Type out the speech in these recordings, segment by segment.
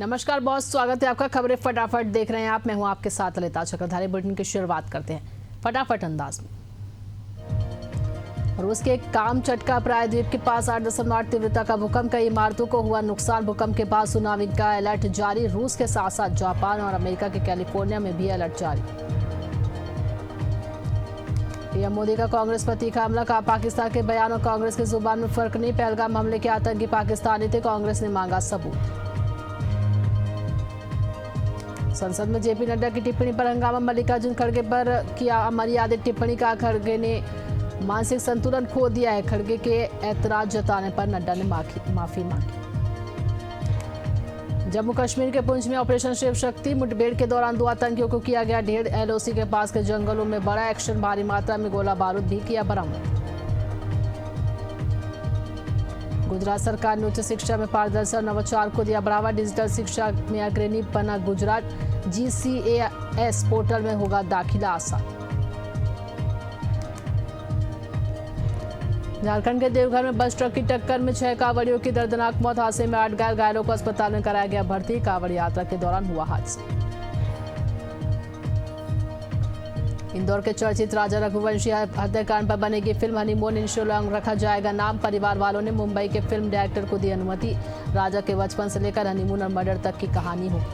नमस्कार बॉस, स्वागत है आपका। खबरें फटाफट देख रहे हैं आप। मैं हूं आपके साथ ललिता चक्रधारी। बुलेटिन की शुरुआत करते हैं फटाफट अंदाज में। रूस के कामचटका प्रायद्वीप के पास 8.8 तीव्रता का भूकंप, कई इमारतों को हुआ नुकसान। भूकंप के बाद सुनामी का अलर्ट जारी। रूस के साथ साथ जापान और अमेरिका के कैलिफोर्निया में भी अलर्ट जारी। पीएम मोदी का कांग्रेस पर तीखा हमला, कहा पाकिस्तान के बयान और कांग्रेस की जुबान में फर्क नहीं। पहलगाम हमले के आतंकी पाकिस्तानी थे, कांग्रेस ने मांगा सबूत। संसद में जेपी नड्डा की टिप्पणी पर हंगामा, मल्लिकार्जुन खड़गे पर किया अमर्यादित टिप्पणी, का खड़गे ने मानसिक संतुलन खो दिया है। खड़गे के ऐतराज जताने पर नड्डा ने माफी मांगी। जम्मू कश्मीर के पुंछ में ऑपरेशन शिव शक्ति, मुठभेड़ के दौरान 2 आतंकियों को किया गया ढेर। एलओसी के पास के जंगलों में बड़ा एक्शन, भारी मात्रा में गोला बारूद भी किया बरामद। गुजरात सरकार ने उच्च शिक्षा में पारदर्शिता और नवाचार को दिया बढ़ावा। डिजिटल शिक्षा में अग्रणी बना गुजरात। GCAS पोर्टल में होगा दाखिला आसान। झारखंड के देवघर में बस ट्रक की टक्कर में 6 कांवड़ियों की दर्दनाक मौत। हादसे में 8 घायल, घायलों को अस्पताल में कराया गया भर्ती। कांवड़ यात्रा के दौरान हुआ हादसा। इंदौर के चर्चित राजा रघुवंशी हत्याकांड पर बनेगी फिल्म। हनीमून इन शिलांग रखा जाएगा नाम। परिवार वालों ने मुंबई के फिल्म डायरेक्टर को दी अनुमति। राजा के बचपन से लेकर हनीमून और मर्डर तक की कहानी होगी।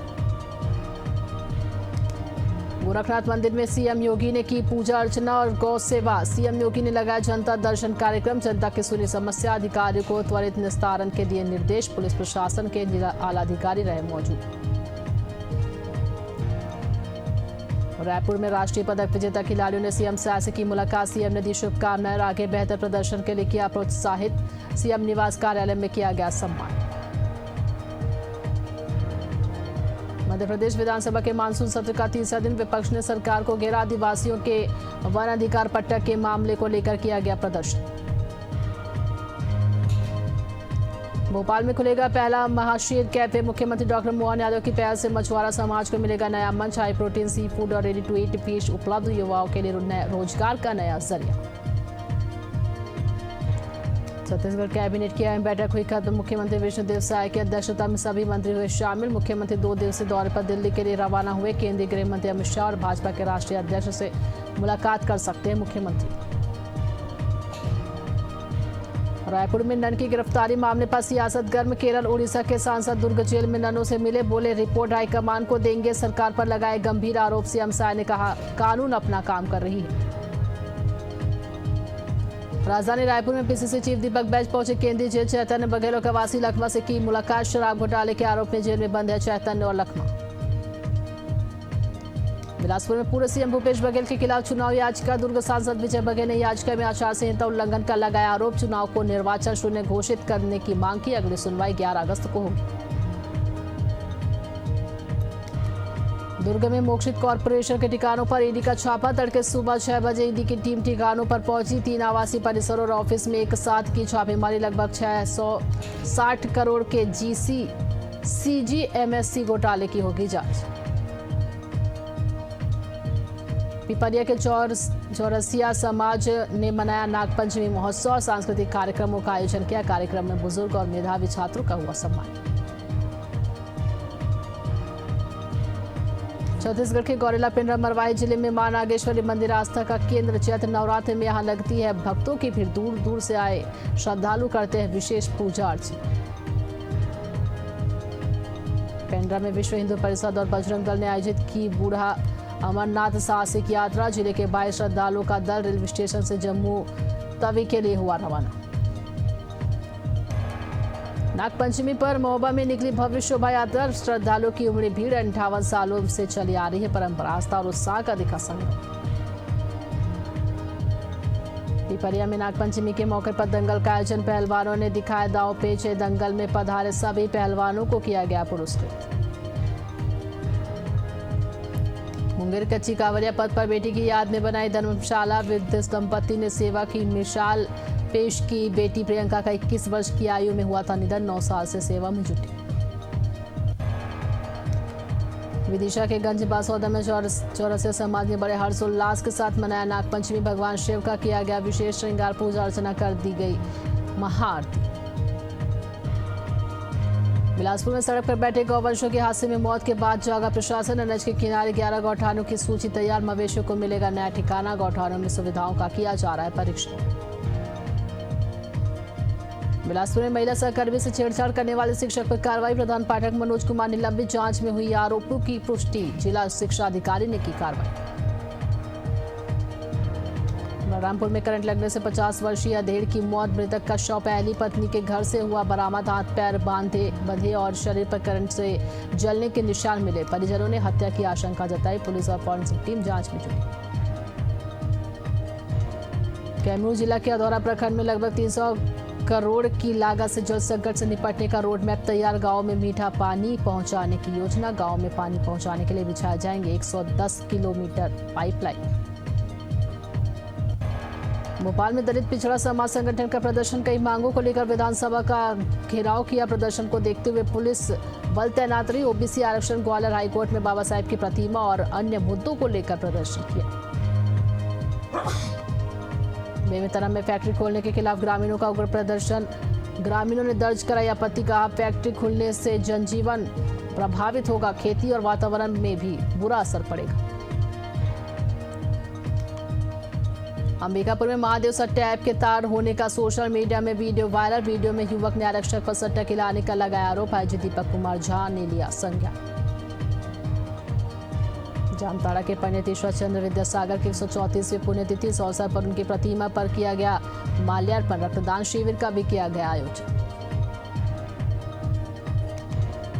गोरखनाथ मंदिर में सीएम योगी ने की पूजा अर्चना और गौ सेवा। सीएम योगी ने लगाया जनता दर्शन कार्यक्रम। जनता की सुनी समस्या, अधिकारियों को त्वरित निस्तारण के दिए निर्देश। पुलिस प्रशासन के जिला आला अधिकारी रहे मौजूद। रायपुर में राष्ट्रीय पदक विजेता खिलाड़ियों ने सीएम से की मुलाकात। सीएम ने दी शुभकामनाएं और आगे बेहतर प्रदर्शन के लिए किया प्रोत्साहित। सीएम निवास कार्यालय में किया गया सम्मान। मध्य प्रदेश विधानसभा के मानसून सत्र का तीसरा दिन, विपक्ष ने सरकार को घेरा। आदिवासियों के वन अधिकार पट्टा के मामले को लेकर किया गया प्रदर्शन। भोपाल में खुलेगा पहला महाशीर कैफे। मुख्यमंत्री डॉक्टर मोहन यादव की पहल से मछुआरा समाज को मिलेगा नया मंच। हाई प्रोटीन सी फूड और रेडी टू ईट फिश उपलब्ध, युवाओं के लिए रोजगार का नया जरिया। छत्तीसगढ़ कैबिनेट की अहम बैठक हुई खत्म। मुख्यमंत्री विष्णुदेव साय की अध्यक्षता में सभी मंत्री हुए शामिल। मुख्यमंत्री 2 दिवसीय दौरे पर दिल्ली के लिए रवाना हुए। केंद्रीय गृह मंत्री अमित शाह और भाजपा के राष्ट्रीय अध्यक्ष से मुलाकात कर सकते हैं मुख्यमंत्री। रायपुर में नन की गिरफ्तारी मामले पर सियासत गर्म। केरल उड़ीसा के सांसद दुर्ग जेल में ननों से मिले, बोले रिपोर्ट हाईकमान को देंगे। सरकार पर लगाए गंभीर आरोप। सीएम साय ने कहा कानून अपना काम कर रही है। राजधानी रायपुर में पीसीसी चीफ दीपक बैज पहुंचे केंद्रीय जेल। चैतन्य बघेल और कवासी लखमा से की मुलाकात। शराब घोटाले के आरोप में जेल में बंद है चैतन्य और लखमा। बिलासपुर में पूर्व सीएम भूपेश बघेल के खिलाफ चुनाव याचिका। दुर्ग सांसद विजय बघेल ने याचिका में आचार संहिता उल्लंघन का लगाया आरोप। चुनाव को निर्वाचन शून्य घोषित करने की मांग की। अगली सुनवाई 11 अगस्त को होगी। दुर्ग में मोक्षित कॉर्पोरेशन के ठिकानों पर ईडी का छापा। तड़के सुबह 6 बजे ईडी की टीम ठिकानों पर पहुंची। 3 आवासीय परिसर और ऑफिस में एक साथ की छापेमारी। लगभग 660 करोड़ के CGMSC घोटाले की होगी जांच। पिपरिया के चौरसिया समाज ने मनाया नागपंचमी महोत्सव। सांस्कृतिक कार्यक्रमों का आयोजन किया। कार्यक्रम में बुजुर्ग और मेधावी छात्रों का हुआ सम्मान। छत्तीसगढ़ के गौरेला पिंडरा मरवाही जिले में मां नागेश्वरी मंदिर आस्था का केंद्र। चैत्र नवरात्र में यहां लगती है भक्तों की भीड़। दूर दूर से आए श्रद्धालु करते हैं विशेष पूजा अर्चना। पिंडरा में विश्व हिंदू परिषद और बजरंग दल ने आयोजित की बूढ़ा अमरनाथ साहसिक यात्रा। जिले के 22 श्रद्धालुओं का दल रेलवे स्टेशन से जम्मू तवी के लिए हुआ रवाना। नागपंचमी पर महोबा में निकली भव्य शोभा यात्रा। श्रद्धालुओं की उमड़ी भीड़। 58 सालों से चली आ रही है परंपरा। आस्था और उत्साह का दिखा संगम। पिपरिया में नागपंचमी के मौके पर दंगल का आयोजन। पहलवानों ने दिखाए दांव पेच। दंगल में पधारे सभी पहलवानों को किया गया पुरस्कृत। मुंगेर कच्ची कांवरिया पथ पर बेटी की याद में बनाई धर्मशाला। वृद्ध दंपति ने सेवा की मिसाल पेश की। बेटी प्रियंका का 21 वर्ष की आयु में हुआ था निधन। 9 साल से सेवा में जुटी। विदिशा के गंज बासौदा में चौरसिया समाज ने बड़े हर्षोल्लास के साथ मनाया नागपंचमी। भगवान शिव का किया गया विशेष श्रृंगार। पूजा अर्चना कर दी गई महाआरती। बिलासपुर में सड़क पर बैठे गौवंशों के हादसे में मौत के बाद जागा प्रशासन। एनएच के किनारे 11 गौठानों की सूची तैयार। मवेशियों को मिलेगा नया ठिकाना। गौठानों में सुविधाओं का किया जा रहा है परीक्षण। बिलासपुर में महिला सहकर्मी से छेड़छाड़ करने वाले शिक्षक पर कार्रवाई। प्रधान पाठक मनोज कुमार निलंबित। जांच में हुई आरोपों की पुष्टि। जिला शिक्षा अधिकारी ने की कार्रवाई। बलरामपुर में करंट लगने से 50 वर्षीय अधेड़ की मौत। मृतक का शव पहली पत्नी के घर से हुआ बरामद। हाथ पैर बंधे और शरीर पर करंट से जलने के निशान मिले। परिजनों ने हत्या की आशंका जताई। पुलिस और फॉरेंसिक टीम जांच में जुटी। कैमूर जिला के अधौरा प्रखंड में लगभग 300 करोड़ की लागत से जल संकट से निपटने का रोड मैप तैयार। गांव में मीठा पानी पहुंचाने की योजना। गांव में पानी पहुंचाने के लिए बिछाए जाएंगे 110 किलोमीटर पाइपलाइन। भोपाल में दलित पिछड़ा समाज संगठन का प्रदर्शन। कई मांगों को लेकर विधानसभा का घेराव किया। प्रदर्शन को देखते हुए पुलिस बल तैनात रही। ओबीसी आरक्षण, ग्वालियर हाईकोर्ट में बाबा साहेब की प्रतिमा और अन्य मुद्दों को लेकर प्रदर्शन किया। बेमेतरा में फैक्ट्री खोलने के खिलाफ ग्रामीणों का उग्र प्रदर्शन। ग्रामीणों ने दर्ज कराई आपत्ति। कहा फैक्ट्री खुलने से जनजीवन प्रभावित होगा। खेती और वातावरण में भी बुरा असर पड़ेगा। अंबिकापुर में महादेव सट्टा ऐप के तार होने का सोशल मीडिया में वीडियो वायरल। वीडियो में युवक ने आरक्षक पर सट्टा खिलाने का लगाया आरोप। आईजी दीपक कुमार झा ने लिया संज्ञान। जामताड़ा के पंडित ईश्वर चंद्र विद्यासागर की 134वीं पुण्यतिथि। इस अवसर पर उनकी प्रतिमा पर किया गया माल्यार्पण। रक्तदान शिविर का भी किया गया आयोजन।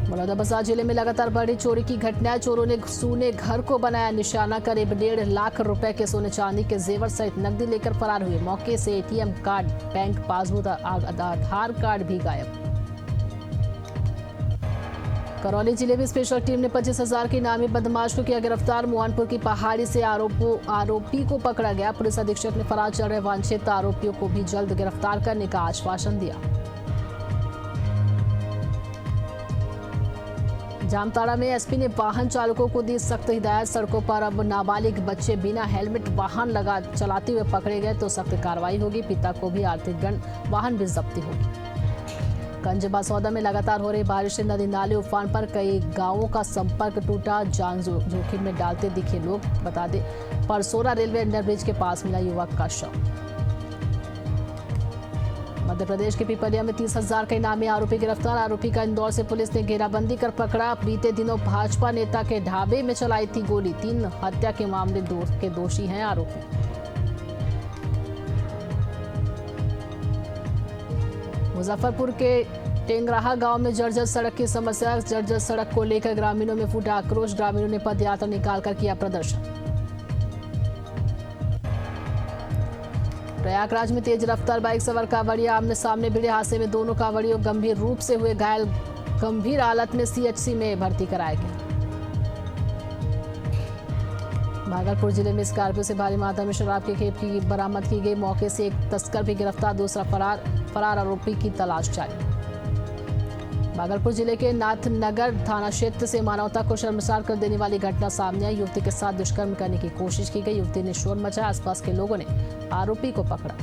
बलौदाबाजार जिले में लगातार बढ़ी चोरी की घटनाएं। चोरों ने सोने घर को बनाया निशाना। करीब 1.5 लाख रुपए के सोने चांदी के जेवर सहित नकदी लेकर फरार हुए। मौके से एटीएम कार्ड, बैंक पासबुक, आधार कार्ड भी गायब। करौली जिले में स्पेशल टीम ने 25,000 के इनामी बदमाश को किया गिरफ्तार। मोहनपुर की पहाड़ी से आरोपी को पकड़ा गया। पुलिस अधीक्षक ने फरार चल रहे वांछित आरोपियों को भी जल्द गिरफ्तार करने का आश्वासन दिया। जामताड़ा में एसपी ने वाहन चालकों को दी सख्त हिदायत। सड़कों पर अब नाबालिग बच्चे बिना हेलमेट वाहन लगा चलाते हुए पकड़े गए तो सख्त कार्रवाई होगी। पिता को भी आर्थिक दंड, वाहन भी जब्ती होगी। कंजबा सौदा में लगातार हो रही बारिश से नदी नाले उफान पर। कई गांवों का संपर्क टूटा। जान जोखिम में डालते दिखे लोग। बता दें परसोरा रेलवे अंडरब्रिज के पास मिला युवक का शव। मध्य प्रदेश के पिपलिया में 30,000 का इनामी आरोपी गिरफ्तार। आरोपी का इंदौर से पुलिस ने घेराबंदी कर पकड़ा। बीते दिनों भाजपा नेता के ढाबे में चलाई थी गोली। 3 हत्या के मामले के दोषी हैं आरोपी। मुजफ्फरपुर के टेंगराहा गांव में जर्जर सड़क की समस्या। जर्जर सड़क को लेकर ग्रामीणों में फूटा आक्रोश। ग्रामीणों ने पदयात्रा निकालकर किया प्रदर्शन। प्रयागराज में तेज रफ्तार बाइक सवार कांवड़िया आमने सामने भिड़े। हादसे में दोनों कांवड़ियों गंभीर रूप से हुए घायल। गंभीर हालत में सीएचसी में भर्ती कराया गया। भागलपुर जिले में स्कॉर्पियो से भारी मात्रा में शराब की खेप की बरामद की गई। मौके से एक तस्कर भी गिरफ्तार। दूसरा फरार आरोपी की तलाश जारी। भागलपुर जिले के नाथनगर थाना क्षेत्र से मानवता को शर्मसार कर देने वाली घटना सामने आई। युवती के साथ दुष्कर्म करने की कोशिश की गई। युवती ने शोर मचाया। आसपास के लोगों ने आरोपी को पकड़ा।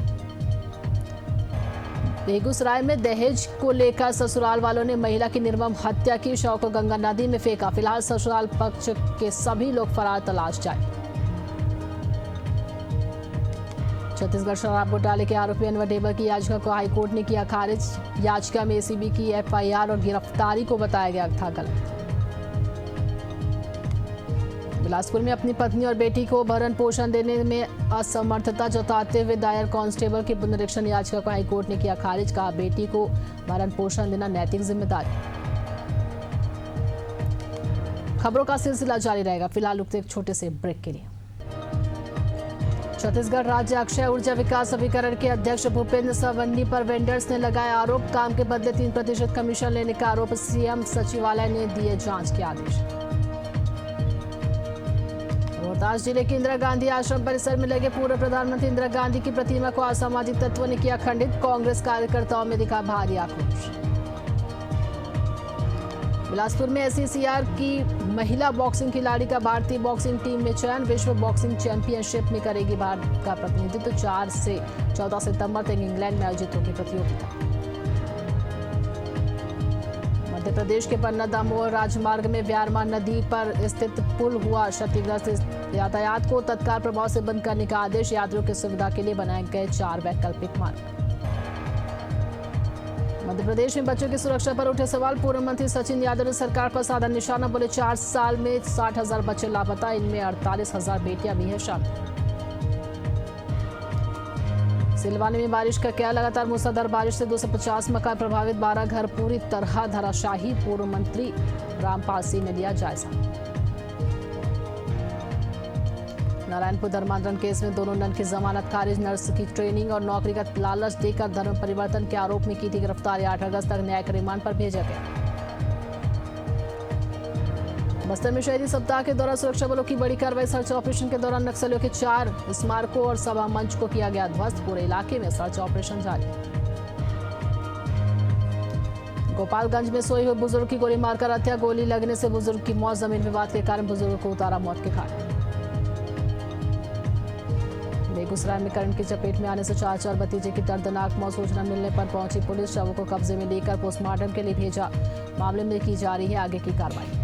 बेगूसराय में दहेज को लेकर ससुराल वालों ने महिला की निर्मम हत्या की। शव को गंगा नदी में फेंका। फिलहाल ससुराल पक्ष के सभी लोग फरार, तलाश जारी। छत्तीसगढ़ शराब घोटाले के आरोपी अनवर ढेबर की याचिका को हाईकोर्ट ने किया खारिज। याचिका में एसीबी की एफआईआर और गिरफ्तारी को बताया गया था गलत। बिलासपुर में अपनी पत्नी और बेटी को भरण पोषण देने में असमर्थता जताते हुए दायर कांस्टेबल की पुनरीक्षण याचिका को हाईकोर्ट ने किया खारिज। कहा बेटी को भरण पोषण देना नैतिक जिम्मेदारी। खबरों का सिलसिला जारी रहेगा। फिलहाल रुकते एक छोटे से ब्रेक के लिए। छत्तीसगढ़ राज्य अक्षय ऊर्जा विकास अभिकरण के अध्यक्ष भूपेंद्र सवन्नी पर वेंडर्स ने लगाया आरोप। काम के बदले 3% कमीशन लेने का आरोप। सीएम सचिवालय ने दिए जांच के आदेश। रोहतास जिले के इंदिरा गांधी आश्रम परिसर में लगे पूर्व प्रधानमंत्री इंदिरा गांधी की प्रतिमा को असामाजिक तत्वों ने किया खंडित। कांग्रेस कार्यकर्ताओं में दिखा भारी आक्रोश। बिलासपुर में एससीसीआर की महिला बॉक्सिंग खिलाड़ी का भारतीय बॉक्सिंग टीम में चयन। विश्व बॉक्सिंग चैंपियनशिप में करेगी भारत का प्रतिनिधित्व। 4 से 14 सितंबर तक इंग्लैंड में आयोजित होगी प्रतियोगिता। मध्य प्रदेश के पन्ना दामोह राजमार्ग में व्यारमा नदी पर स्थित पुल हुआ क्षतिग्रस्त। यातायात को तत्काल प्रभाव से बंद करने का आदेश। यात्रियों की सुविधा के लिए बनाए गए 4 वैकल्पिक मार्ग। मध्य प्रदेश में बच्चों की सुरक्षा पर उठे सवाल। पूर्व मंत्री सचिन यादव ने सरकार पर साधा निशाना। बोले 4 साल में 60,000 बच्चे लापता, इनमें 48,000 बेटियां भी हैं शामिल। सिलवानी में बारिश का क्या लगातार मूसलाधार बारिश से 250 मकान प्रभावित, 12 घर पूरी तरह धराशायी। पूर्व मंत्री रामपाल सिंह ने लिया जायजा। नारायणपुर धर्मांतरण केस में दोनों नन की जमानत खारिज। नर्स की ट्रेनिंग और नौकरी का लालच देकर धर्म परिवर्तन के आरोप में की थी गिरफ्तारी। 8 अगस्त तक न्यायिक रिमांड पर भेजा गया। बस्तर में शहीदी सप्ताह के दौरान सुरक्षा बलों की बड़ी कार्रवाई। सर्च ऑपरेशन के दौरान नक्सलियों के 4 स्मारकों और सभा मंच को किया गया ध्वस्त। पूरे इलाके में सर्च ऑपरेशन जारी। गोपालगंज में सोए हुए बुजुर्ग की गोली मारकर हत्या। गोली लगने से बुजुर्ग की मौत। जमीन विवाद के कारण बुजुर्ग को उतारा मौत के घाट। बेगूसराय में करंट की चपेट में आने से 4 भतीजे की दर्दनाक मौत। सूचना मिलने पर पहुंची पुलिस। शवों को कब्जे में लेकर पोस्टमार्टम के लिए भेजा। मामले में की जा रही है आगे की कार्रवाई।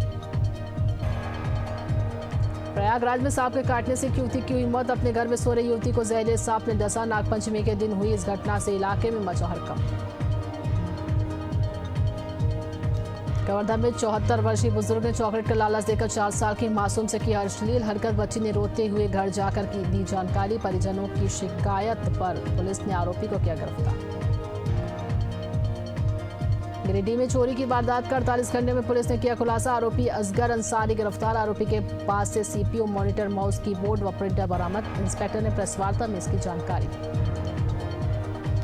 प्रयागराज में सांप के काटने से एक युवती की हुई मौत। अपने घर में सो रही युवती को जहरीले सांप ने डसा। नागपंचमी के दिन हुई इस घटना से इलाके में मचा हड़कंप। कवर्धा में 74 वर्षीय बुजुर्ग ने चॉकलेट का लालच देकर 4 साल की मासूम से की अश्लील हरकत। बच्ची ने रोते हुए घर जाकर की दी जानकारी। परिजनों की शिकायत पर पुलिस ने आरोपी को किया गिरफ्तार। गिरिडीह में चोरी की वारदात का 48 घंटे में पुलिस ने किया खुलासा। आरोपी असगर अंसारी गिरफ्तार। आरोपी के पास से सीपीयू, मॉनिटर, माउस, कीबोर्ड व प्रिंटर बरामद। इंस्पेक्टर ने प्रेस वार्ता में इसकी जानकारी।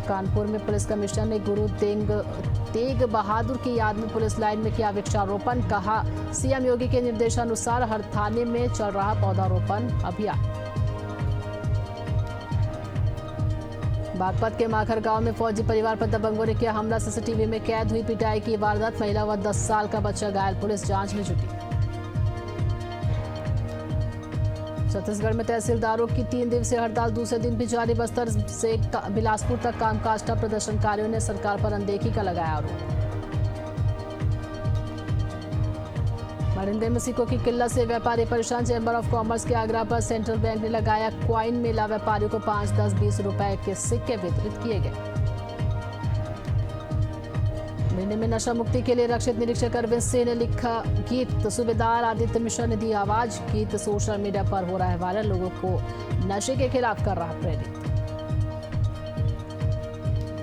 कानपुर में पुलिस कमिश्नर ने गुरु तेग बहादुर की याद में पुलिस लाइन में किया वृक्षारोपण। कहा, सीएम योगी के निर्देशानुसार हर थाने में चल रहा पौधारोपण अभियान। बागपत के माखर गांव में फौजी परिवार पर दबंगों ने किया हमला। सीसीटीवी में कैद हुई पिटाई की वारदात। महिला व 10 साल का बच्चा घायल। पुलिस जांच में जुटी। छत्तीसगढ़ में तहसीलदारों की 3 दिवसीय हड़ताल दूसरे दिन भी जारी। बस्तर से बिलासपुर तक कामकाज ठप। प्रदर्शनकारियों ने सरकार पर अनदेखी का लगाया आरोप। मरिंदे में सिक्कों की किल्लत से व्यापारी परेशान। चैम्बर ऑफ कॉमर्स के आग्रह पर सेंट्रल बैंक ने लगाया क्वाइन मेला। व्यापारियों को 5, 10, 20 रुपए के सिक्के वितरित किए गए। महीने में नशा मुक्ति के लिए रक्षित निरीक्षक अरविंद सिंह ने लिखा गीत। सूबेदार आदित्य मिश्रा ने दी आवाज। गीत सोशल मीडिया पर हो रहा है वायरल। लोगों को नशे के खिलाफ कर रहा प्रेरित।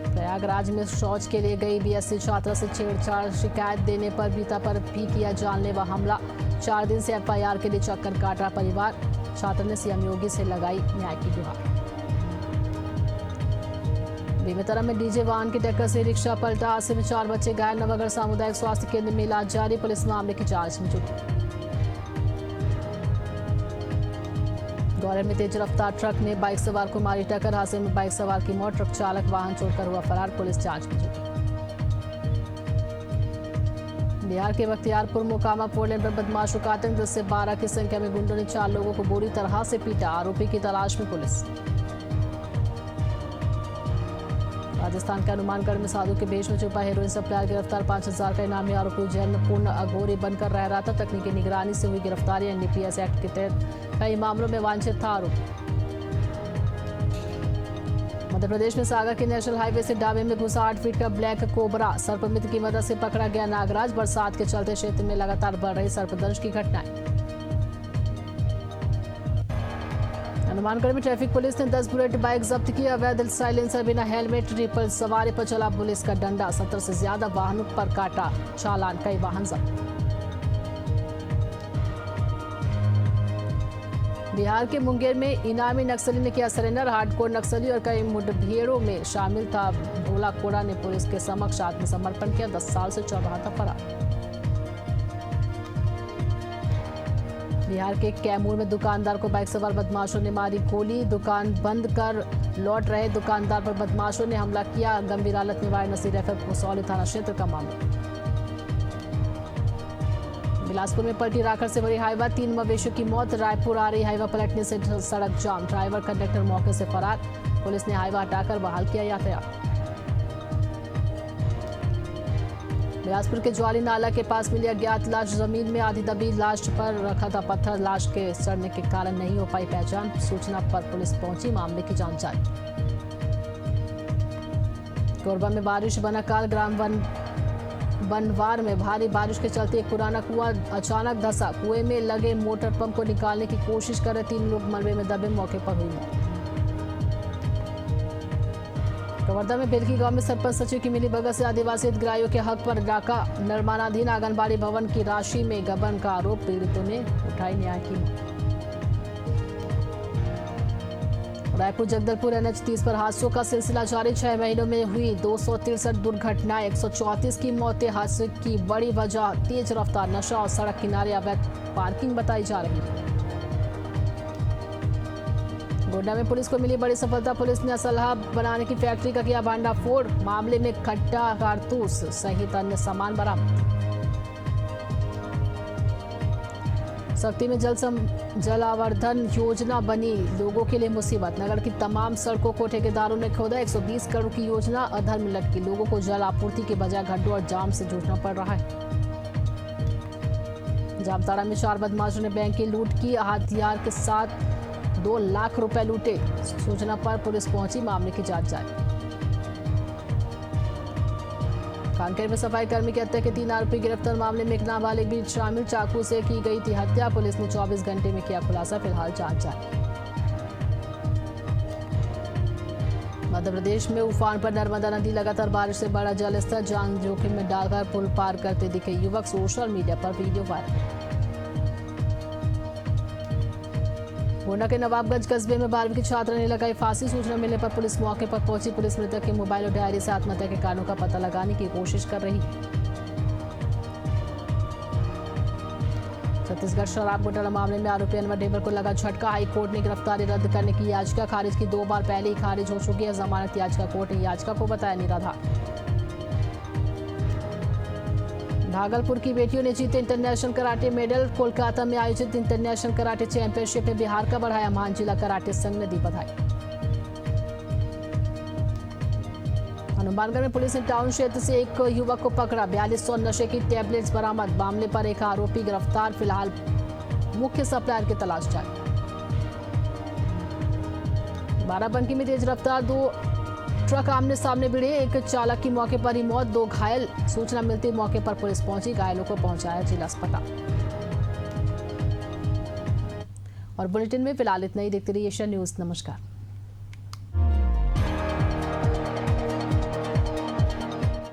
प्रयागराज में शौच के लिए गई बीएससी छात्रा से छेड़छाड़। शिकायत देने पर पिता पर भी किया जानलेवा हमला। 4 दिन से एफआईआर के लिए चक्कर काट रहा परिवार। छात्र ने सीएम योगी से लगाई न्याय की गुहार। बेमेतरा में डीजे वाहन की टक्कर से रिक्शा पलटा। हादसे में 4 बच्चे घायल। नवागढ़ सामुदायिक स्वास्थ्य केंद्र में इलाज जारी। पुलिस मामले की जांच में जुटी। ग्वालियर में तेज रफ्तार ट्रक ने बाइक सवार को मारी टक्कर। हादसे में बाइक सवार की मौत। ट्रक चालक वाहन छोड़कर हुआ फरार। पुलिस जांच में जुटी। बिहार के बख्तियारपुर मोकामा 4 लेन पर बदमाशों का आतंक। 10 से 12 की संख्या में गुंडों ने 4 लोगों को बुरी तरह से पीटा। आरोपी की तलाश में पुलिस। राजस्थान के हनुमानगढ़ में साधु के भेष में छुपा हेरोइन सप्लायर गिरफ्तार। 5,000 का इनामी। आरोपी उज्जैन में पूर्ण अघोरी बनकर रह रहा था। तकनीकी निगरानी से हुई गिरफ्तारी। एनडीपीएस एक्ट के तहत कई मामलों में वांछित था आरोपी। मध्य प्रदेश में सागर के नेशनल हाईवे से ढाबे में घुसा 8 फीट का ब्लैक कोबरा। सर्पमित्र की मदद से पकड़ा गया नागराज। बरसात के चलते क्षेत्र में लगातार बढ़ रही सर्पदंश की घटनाएं। हनुमानगढ़ में ट्रैफिक पुलिस ने 10 बुलेट बाइक जब्त की। अवैध साइलेंसर, बिना हेलमेट, ट्रिपल सवारी पर चला पुलिस का डंडा। 70 से ज्यादा वाहनों पर काटा चालान। कई वाहन जब्त। बिहार के मुंगेर में इनामी नक्सली ने किया सरेंडर। हार्डकोर नक्सली और कई मुठभेड़ों में शामिल था भोला कोड़ा ने पुलिस के समक्ष आत्मसमर्पण किया। 10 साल से चल रहा था फरार। बिहार के कैमूर में दुकानदार को बाइक सवार बदमाशों ने मारी गोली। दुकान बंद कर लौट रहे दुकानदार पर बदमाशों ने हमला किया। गंभीर हालत में वायर नसीर रेफर कसौली थाना क्षेत्र का मामला। बिलासपुर में पलटी राखड़ से भरी हाईवा। 3 मवेशियों की मौत। रायपुर आ रही हाईवा पलटने से सड़क जाम। ड्राइवर कंडक्टर मौके से फरार। पुलिस ने हाईवा हटाकर बहाल किया यातायात। बिलासपुर के ज्वाली नाला के पास मिली अज्ञात लाश, जमीन में आधी दबी लाश पर रखा था पत्थर। लाश के सड़ने के कारण नहीं हो पाई पहचान। सूचना पर पुलिस पहुंची, मामले की जांच जारी। कोरबा में बारिश बना काल, ग्राम बनवार में भारी बारिश के चलते एक पुराना कुआं अचानक धंसा। कुएं में लगे मोटर पंप को निकालने की कोशिश कर रहे 3 लोग मलबे में दबे, मौके पर हुई मौत। कवर्धा में बेलकी गांव में सरपंच सचिव की मिली भगत से आदिवासी हितग्राहियों के हक पर डाका। निर्माणाधीन आंगनबाड़ी भवन की राशि में गबन का आरोप, पीड़ितों ने उठाई न्याय की मांग। रायपुर जगदलपुर NH 30 पर हादसों का सिलसिला जारी। 6 महीनों में हुई 263 दुर्घटनाएं, 134 की मौतें। हादसे की बड़ी वजह तेज रफ्तार, नशा और सड़क किनारे अवैध पार्किंग बताई जा रही है। गोड्डा में पुलिस को मिली बड़ी सफलता। पुलिस ने असलहा बनाने की फैक्ट्री का किया भांडाफोड़। मामले में कट्टा, कारतूस सहित अन्य सामान बरामद। सख्ती में जल आवर्धन योजना बनी लोगों के लिए मुसीबत। नगर की तमाम सड़कों को ठेकेदारों ने खोदा। 120 करोड़ की योजना अधर में लटकी। लोगों को जल आपूर्ति के बजाय गड्ढों और जाम से जूझना पड़ रहा है। जामताड़ा में 4 बदमाशों ने बैंक की लूट की। हथियार के साथ 2 लाख रुपए लूटे। सूचना पर पुलिस पहुंची, मामले की जांच जारी। कांकेर में सफाई कर्मी की हत्या के 3 आरोपी गिरफ्तार। मामले में एक नाबालिग भी शामिल। चाकू से की गई थी हत्या। पुलिस ने 24 घंटे में किया खुलासा। फिलहाल जांच जारी। मध्य प्रदेश में उफान पर नर्मदा नदी, लगातार बारिश से बढ़ा जलस्तर। जान जोखिम में डालकर पुल पार करते दिखे युवक। सोशल मीडिया पर वीडियो वायरल। गोंडा के नवाबगंज कस्बे में 12वीं की छात्रा ने लगाई फांसी। सूचना मिलने पर पुलिस मौके पर पहुंची। पुलिस मृतक के मोबाइल और डायरी से आत्महत्या के कारणों का पता लगाने की कोशिश कर रही है। छत्तीसगढ़ शराब घोटाला मामले में आरोपी अनवर ढेबर को लगा झटका। हाईकोर्ट ने गिरफ्तारी रद्द करने की याचिका खारिज की। 2 बार पहले ही खारिज हो चुकी है जमानत याचिका। कोर्ट ने याचिका को बताया निराधार। भागलपुर की बेटियों ने जीते इंटरनेशनल कराटे मेडल। कोलकाता में आयोजित इंटरनेशनल कराटे चैंपियनशिप में बिहार का बढ़ाया मान। जिला कराटे संघ ने दी बधाई। हनुमानगढ़ में पुलिस ने टाउन क्षेत्र से एक युवक को पकड़ा। 4200 नशे की टैबलेट्स बरामद। मामले पर एक आरोपी गिरफ्तार। फिलहाल मुख्य सप्लायर की तलाश जारी। बाराबंकी में तेज रफ्तार 2 ट्रक आमने सामने भिड़े। एक चालक की मौके पर ही मौत, 2 घायल। सूचना मिलती मौके पर पुलिस पहुंची। घायलों को पहुंचाया जिला अस्पताल। और बुलेटिन में फिलहाल इतना ही। देखते रहिए एशिया न्यूज। नमस्कार।